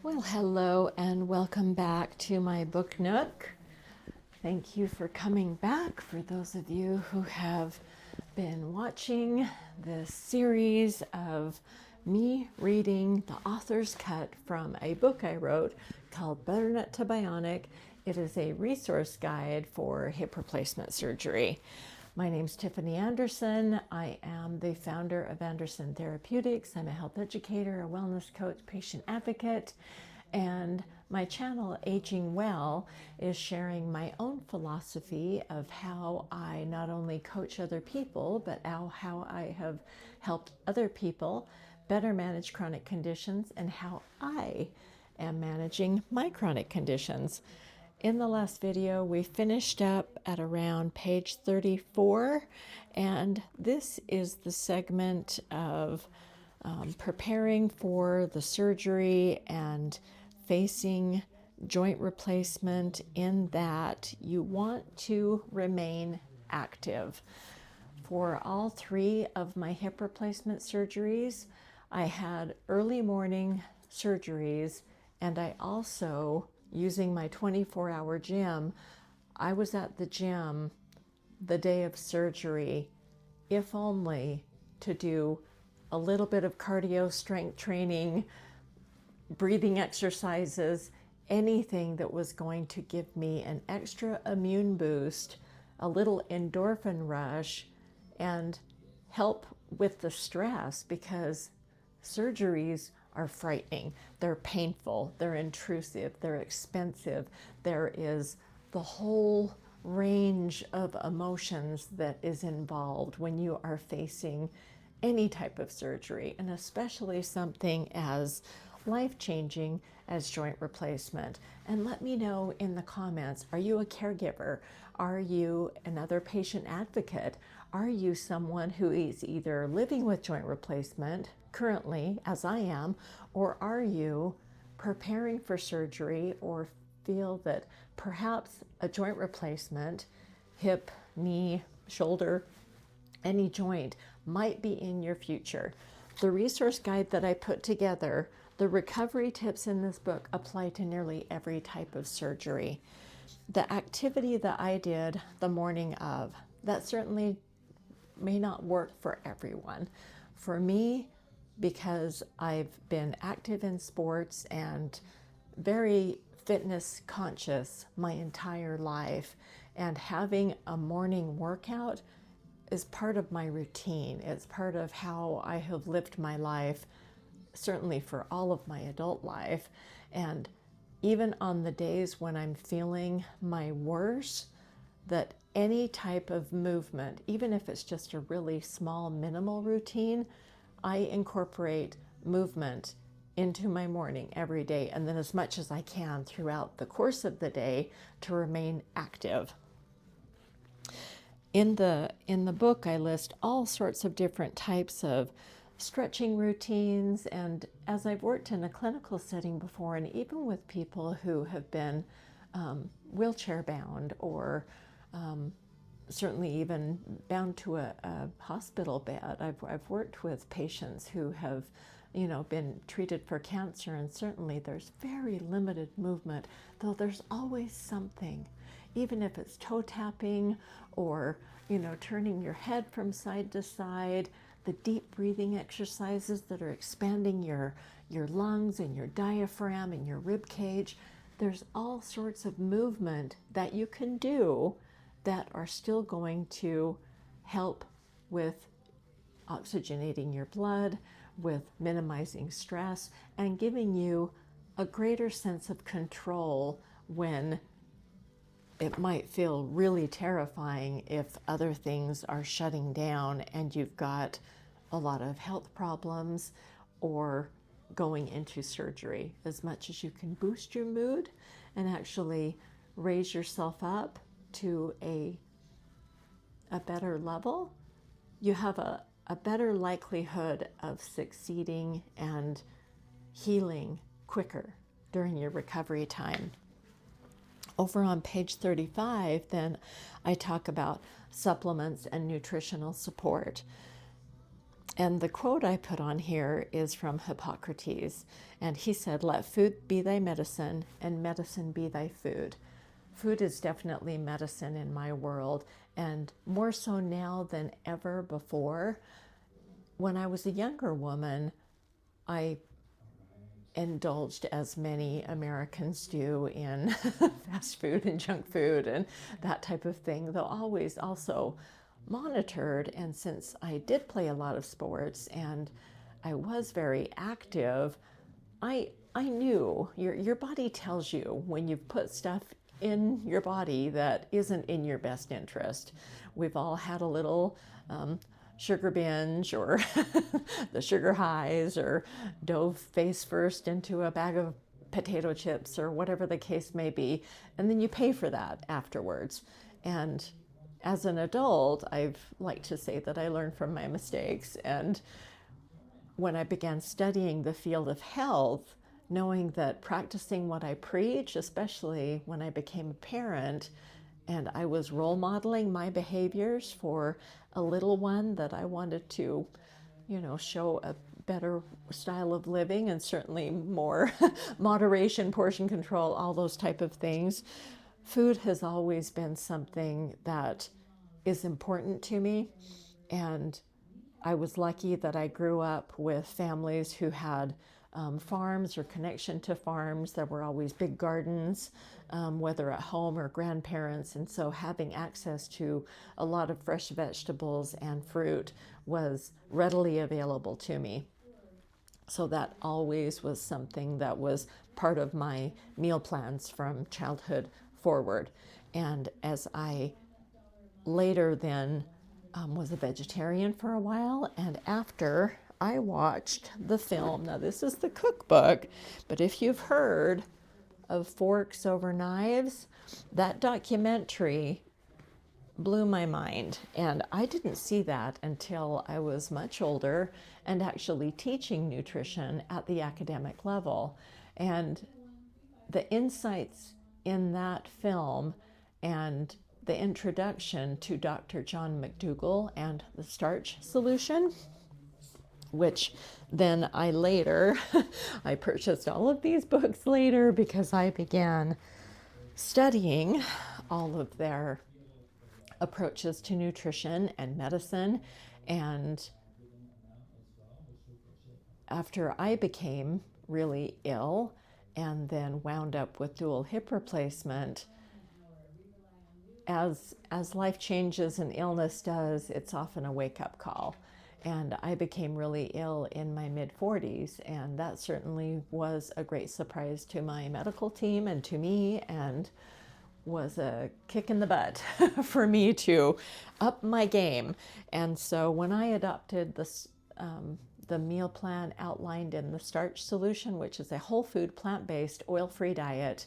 Well, hello and welcome back to my book Nook. Thank you for coming back. For those of you who have been watching this series of me reading the author's cut from a book I wrote called Butternut to Bionic. It is a resource guide for hip replacement surgery. My name's Tiffany Anderson. I am the founder of Anderson Therapeutics. I'm a health educator, a wellness coach, patient advocate, and my channel, Aging Well, is sharing my own philosophy of how I not only coach other people, but how I have helped other people better manage chronic conditions and how I am managing my chronic conditions. In the last video, we finished up at around page 34, and this is the segment of preparing for the surgery and facing joint replacement, in that you want to remain active. For all three of my hip replacement surgeries, I had early morning surgeries, and I also, using my 24-hour gym, I was at the gym the day of surgery, if only to do a little bit of cardio strength training, breathing exercises, anything that was going to give me an extra immune boost, a little endorphin rush, and help with the stress, because surgeries are frightening. They're painful, they're intrusive, they're expensive. There is the whole range of emotions that is involved when you are facing any type of surgery, and especially something as life-changing as joint replacement. And let me know in the comments, are you a caregiver? Are you another patient advocate? Are you someone who is either living with joint replacement currently, as I am, or are you preparing for surgery, or feel that perhaps a joint replacement, hip, knee, shoulder, any joint, might be in your future? The resource guide that I put together, the recovery tips in this book, apply to nearly every type of surgery. The activity that I did the morning of, that certainly may not work for everyone. For me, because I've been active in sports and very fitness conscious my entire life, and having a morning workout is part of my routine. It's part of how I have lived my life, certainly for all of my adult life. And even on the days when I'm feeling my worst, that any type of movement, even if it's just a really small, minimal routine, I incorporate movement into my morning every day, and then as much as I can throughout the course of the day to remain active. In the book, I list all sorts of different types of stretching routines, and as I've worked in a clinical setting before, and even with people who have been wheelchair bound, or certainly even bound to a hospital bed. I've worked with patients who have, been treated for cancer, and certainly there's very limited movement, though there's always something, even if it's toe tapping or, turning your head from side to side, the deep breathing exercises that are expanding your lungs and your diaphragm and your rib cage. There's all sorts of movement that you can do that are still going to help with oxygenating your blood, with minimizing stress, and giving you a greater sense of control when it might feel really terrifying if other things are shutting down and you've got a lot of health problems or going into surgery. As much as you can boost your mood and actually raise yourself up to a better level, you have a better likelihood of succeeding and healing quicker during your recovery time. Over on page 35, then, I talk about supplements and nutritional support. And the quote I put on here is from Hippocrates. And he said, "Let food be thy medicine, and medicine be thy food." Food is definitely medicine in my world, and more so now than ever before. When I was a younger woman, I indulged, as many Americans do, in fast food and junk food and that type of thing, though always also monitored. And since I did play a lot of sports and I was very active, I knew your body tells you when you've put stuff in your body that isn't in your best interest. We've all had a little sugar binge, or the sugar highs, or dove face first into a bag of potato chips, or whatever the case may be, and then you pay for that afterwards. And as an adult, I've liked to say that I learned from my mistakes. And when I began studying the field of health, knowing that practicing what I preach, especially when I became a parent, and I was role modeling my behaviors for a little one that I wanted to, show a better style of living, and certainly more moderation, portion control, all those type of things. Food has always been something that is important to me. And I was lucky that I grew up with families who had farms or connection to farms. There were always big gardens, whether at home or grandparents. And so having access to a lot of fresh vegetables and fruit was readily available to me. So that always was something that was part of my meal plans from childhood forward. And as I later then was a vegetarian for a while, and after I watched the film, now this is the cookbook, but if you've heard of Forks Over Knives, that documentary blew my mind. And I didn't see that until I was much older and actually teaching nutrition at the academic level. And the insights in that film and the introduction to Dr. John McDougall and the starch solution, which then I later, I purchased all of these books later because I began studying all of their approaches to nutrition and medicine. And after I became really ill and then wound up with dual hip replacement, as life changes and illness does, it's often a wake-up call. And I became really ill in my mid-40s, and that certainly was a great surprise to my medical team and to me, and was a kick in the butt for me to up my game. And so when I adopted this, the meal plan outlined in the starch solution, which is a whole food, plant-based, oil-free diet,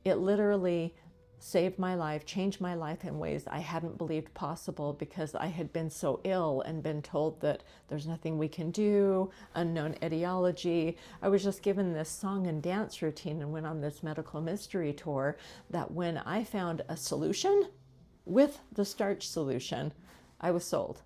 it literally saved my life, changed my life in ways I hadn't believed possible, because I had been so ill and been told that there's nothing we can do, unknown etiology. I was just given this song and dance routine and went on this medical mystery tour, that when I found a solution with the starch solution, I was sold.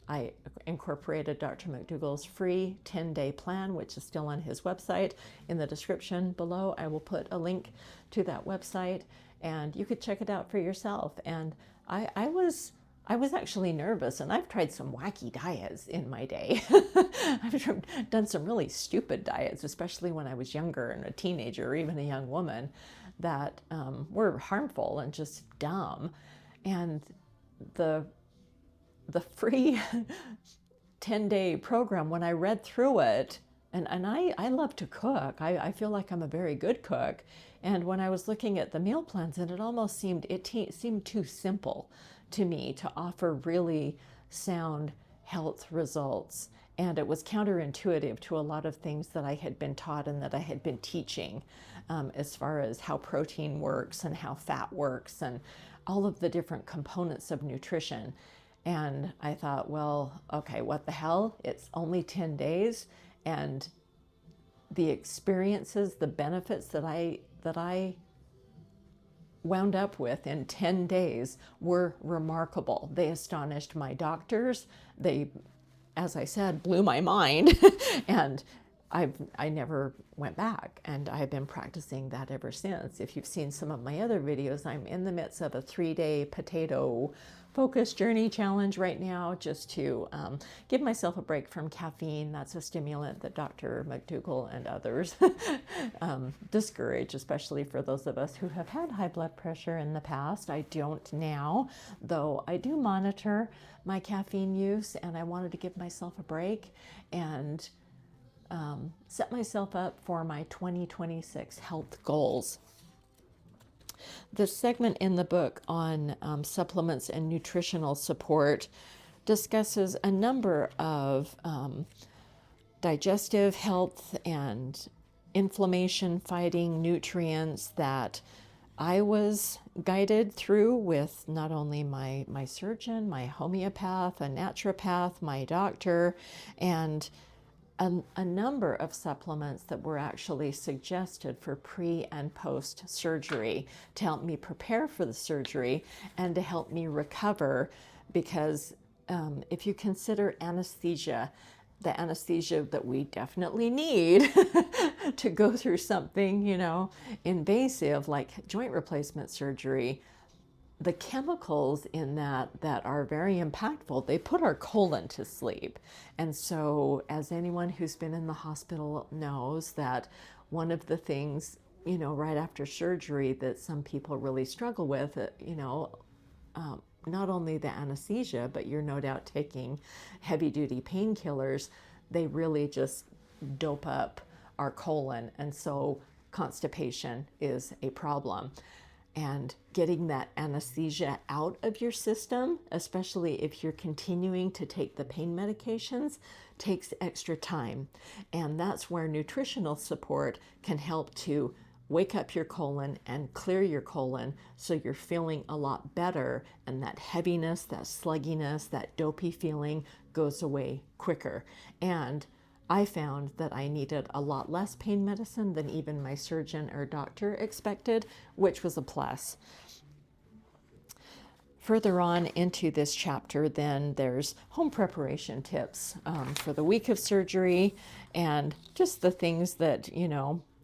I incorporated Dr. McDougall's free 10-day plan, which is still on his website. In the description below, I will put a link to that website, and you could check it out for yourself. And I was actually nervous, and I've tried some wacky diets in my day. I've done some really stupid diets, especially when I was younger and a teenager or even a young woman, that were harmful and just dumb. And the free 10-day program, when I read through it, and I love to cook. I feel like I'm a very good cook. And when I was looking at the meal plans, and it almost seemed too simple to me to offer really sound health results. And it was counterintuitive to a lot of things that I had been taught and that I had been teaching, as far as how protein works and how fat works and all of the different components of nutrition. And I thought, well, okay, what the hell? It's only 10 days. And the experiences, the benefits that I wound up with in 10 days were remarkable. They astonished my doctors. They as I said, blew my mind. And I never went back, and I've been practicing that ever since. If you've seen some of my other videos, I'm in the midst of a 3-day potato focus journey challenge right now, just to give myself a break from caffeine. That's a stimulant that Dr. McDougall and others discourage, especially for those of us who have had high blood pressure in the past. I don't now, though I do monitor my caffeine use, and I wanted to give myself a break and set myself up for my 2026 health goals. The segment in the book on supplements and nutritional support discusses a number of digestive health and inflammation fighting nutrients that I was guided through with not only my surgeon, my homeopath, a naturopath, my doctor, and a number of supplements that were actually suggested for pre and post surgery to help me prepare for the surgery and to help me recover. Because if you consider anesthesia, the anesthesia that we definitely need to go through something, invasive like joint replacement surgery, the chemicals in that are very impactful, they put our colon to sleep. And so, as anyone who's been in the hospital knows, that one of the things, right after surgery that some people really struggle with, not only the anesthesia, but you're no doubt taking heavy duty painkillers, they really just dope up our colon. And so constipation is a problem. And getting that anesthesia out of your system, especially if you're continuing to take the pain medications, takes extra time. And that's where nutritional support can help to wake up your colon and clear your colon so you're feeling a lot better, and that heaviness, that slugginess, that dopey feeling goes away quicker. And I found that I needed a lot less pain medicine than even my surgeon or doctor expected, which was a plus. Further on into this chapter, then, there's home preparation tips for the week of surgery, and just the things that,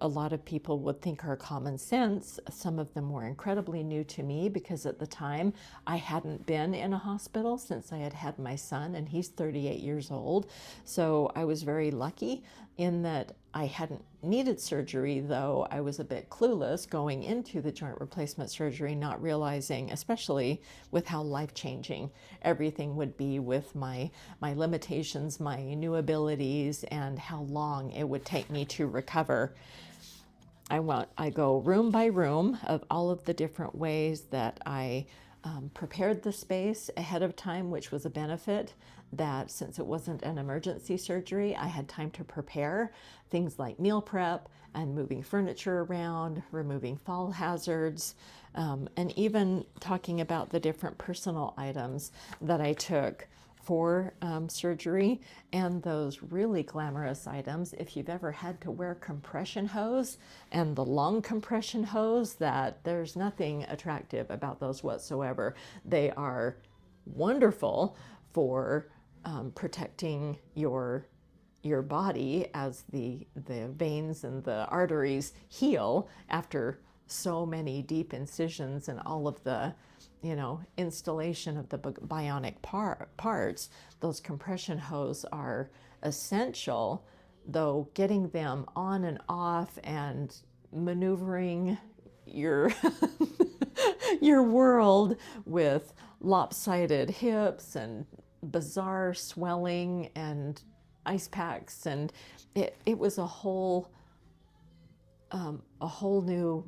a lot of people would think are common sense. Some of them were incredibly new to me because at the time I hadn't been in a hospital since I had had my son, and he's 38 years old. So I was very lucky in that I hadn't needed surgery, though I was a bit clueless going into the joint replacement surgery, not realizing, especially with how life-changing everything would be with my limitations, my new abilities, and how long it would take me to recover. I go room by room of all of the different ways that I prepared the space ahead of time, which was a benefit, that since it wasn't an emergency surgery, I had time to prepare things like meal prep and moving furniture around, removing fall hazards, and even talking about the different personal items that I took for surgery, and those really glamorous items. If you've ever had to wear compression hose, and the long compression hose, that there's nothing attractive about those whatsoever. They are wonderful for protecting your body as the veins and the arteries heal after so many deep incisions and all of the installation of the bionic parts. Those compression hose are essential, though getting them on and off and maneuvering your your world with lopsided hips and bizarre swelling and ice packs, and it was a whole new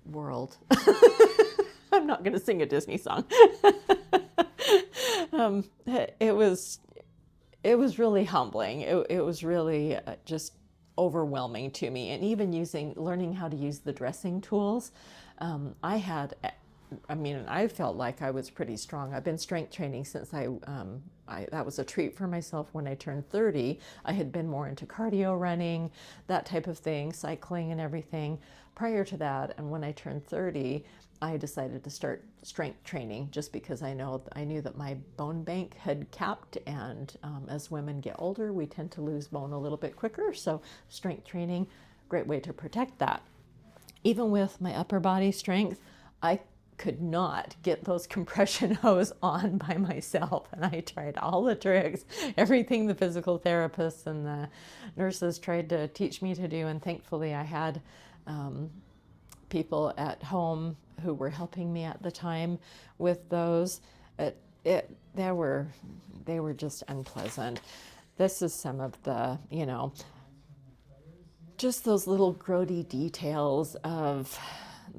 world. I'm not going to sing a Disney song. It was really humbling. It was really just overwhelming to me. And even learning how to use the dressing tools. I had I mean, I felt like I was pretty strong. I've been strength training since that was a treat for myself when I turned 30. I had been more into cardio, running, that type of thing, cycling and everything prior to that. And when I turned 30, I decided to start strength training just because I knew that my bone bank had capped, and as women get older, we tend to lose bone a little bit quicker. So strength training, great way to protect that. Even with my upper body strength, I could not get those compression hose on by myself. And I tried all the tricks, everything the physical therapists and the nurses tried to teach me to do. And thankfully I had people at home who were helping me at the time with those. They were just unpleasant. This is some of the, just those little grody details of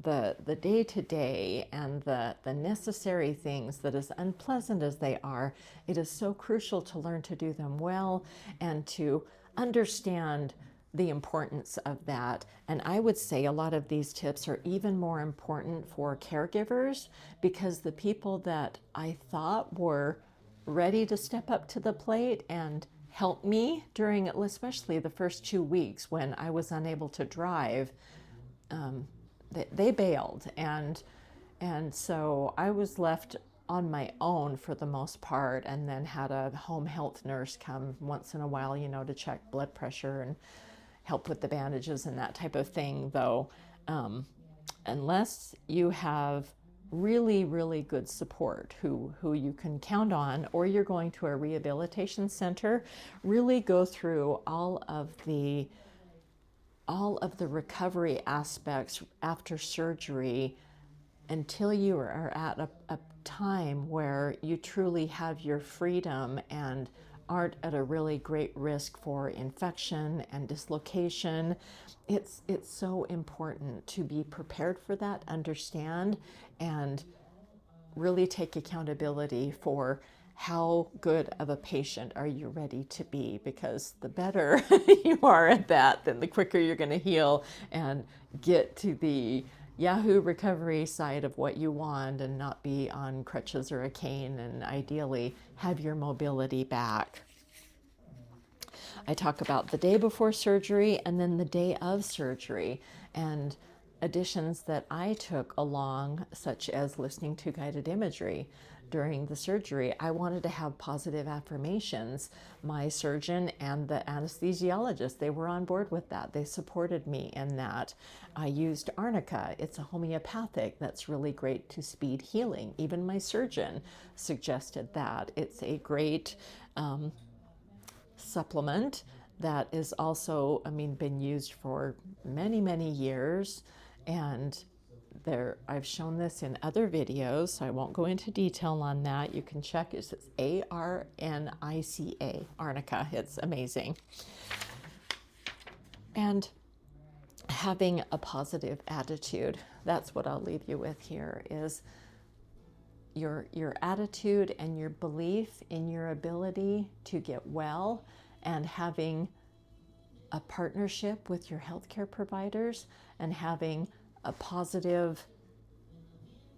the day-to-day and the necessary things that, as unpleasant as they are, it is so crucial to learn to do them well and to understand the importance of that. And I would say a lot of these tips are even more important for caregivers, because the people that I thought were ready to step up to the plate and help me during, especially the first 2 weeks when I was unable to drive, they bailed, and so I was left on my own for the most part, and then had a home health nurse come once in a while, to check blood pressure and help with the bandages and that type of thing. Though, unless you have really, really good support who you can count on, or you're going to a rehabilitation center, really go through all of the recovery aspects after surgery until you are at a time where you truly have your freedom and aren't at a really great risk for infection and dislocation. It's so important to be prepared for that, understand, and really take accountability for how good of a patient are you ready to be, because the better you are at that, then the quicker you're going to heal and get to the Yahoo recovery side of what you want, and not be on crutches or a cane, and ideally have your mobility back. I talk about the day before surgery and then the day of surgery, and additions that I took along, such as listening to guided imagery during the surgery. I wanted to have positive affirmations. My surgeon and the anesthesiologist, they were on board with that. They supported me in that. I used arnica. It's a homeopathic that's really great to speed healing. Even my surgeon suggested that. It's a great supplement that is also, been used for many, many years. And I've shown this in other videos, so I won't go into detail on that. You can check it. It's ARNICA, arnica. It's amazing. And having a positive attitude. That's what I'll leave you with here, is your attitude and your belief in your ability to get well, and having a partnership with your healthcare providers, and having a positive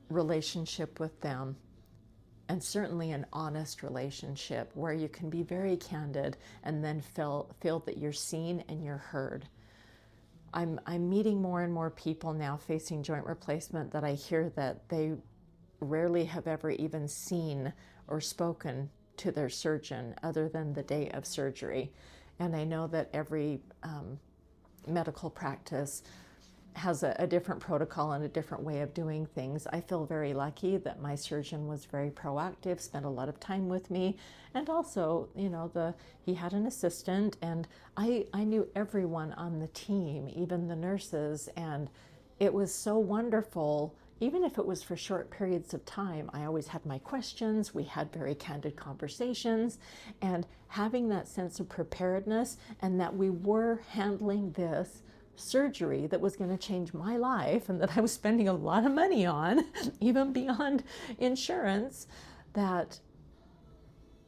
relationship with them, and certainly an honest relationship where you can be very candid and then feel that you're seen and you're heard. I'm meeting more and more people now facing joint replacement that I hear that they rarely have ever even seen or spoken to their surgeon other than the day of surgery. And I know that every medical practice has a different protocol and a different way of doing things. I feel very lucky that my surgeon was very proactive, spent a lot of time with me, and also, he had an assistant, and I knew everyone on the team, even the nurses, and it was so wonderful. Even if it was for short periods of time, I always had my questions. We had very candid conversations, and having that sense of preparedness, and that we were handling this surgery that was going to change my life and that I was spending a lot of money on, even beyond insurance, that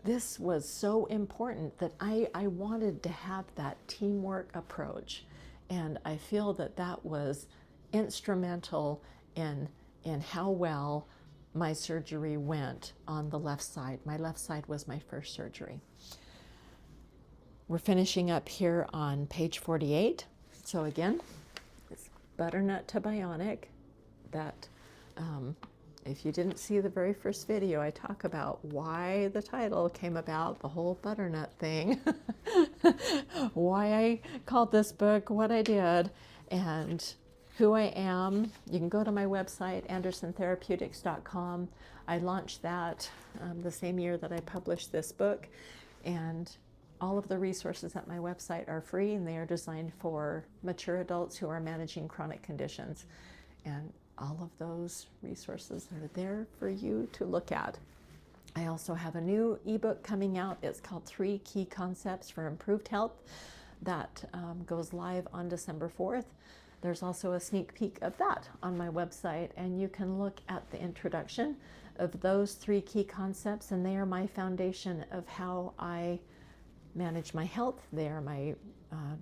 this was so important that I wanted to have that teamwork approach. And I feel that that was instrumental in in how well my surgery went on the left side. My left side was my first surgery. We're finishing up here on page 48. So again, it's butternut to bionic. That if you didn't see the very first video, I talk about why the title came about, the whole butternut thing, why I called this book what I did, and who I am. You can go to my website, andersontherapeutics.com. I launched that the same year that I published this book, and all of the resources at my website are free, and they are designed for mature adults who are managing chronic conditions. And all of those resources are there for you to look at. I also have a new ebook coming out. It's called 3 Key Concepts for Improved Health. That goes live on December 4th. There's also a sneak peek of that on my website, and you can look at the introduction of those 3 key concepts, and they are my foundation of how I manage my health. They are my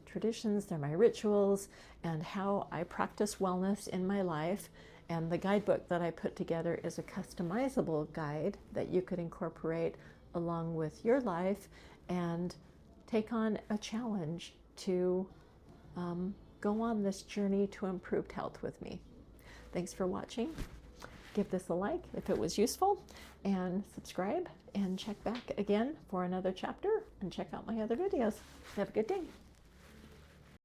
traditions, they're my rituals, and how I practice wellness in my life. And the guidebook that I put together is a customizable guide that you could incorporate along with your life and take on a challenge to go on this journey to improved health with me. Thanks for watching. Give this a like if it was useful, and subscribe, and check back again for another chapter, and check out my other videos. Have a good day.